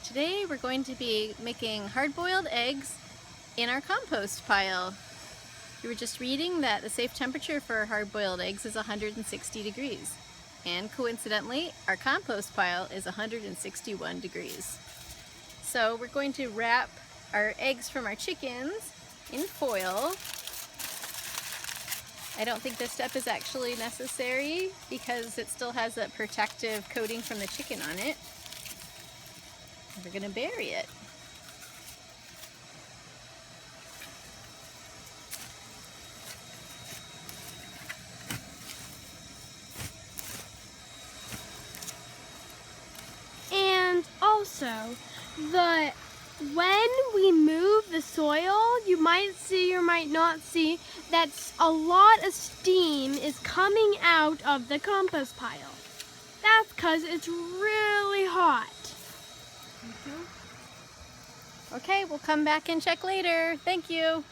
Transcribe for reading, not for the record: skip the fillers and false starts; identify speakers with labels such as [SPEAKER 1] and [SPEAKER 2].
[SPEAKER 1] Today we're going to be making hard-boiled eggs in our compost pile. We were just reading that the safe temperature for hard-boiled eggs is 160 degrees. And coincidentally, our compost pile is 161 degrees. So we're going to wrap our eggs from our chickens in foil. I don't think this step is actually necessary because it still has that protective coating from the chicken on it. We're going to bury it.
[SPEAKER 2] And also, when we move the soil, you might see or might not see that a lot of steam is coming out of the compost pile. That's because it's really hot.
[SPEAKER 1] Okay, we'll come back and check later. Thank you.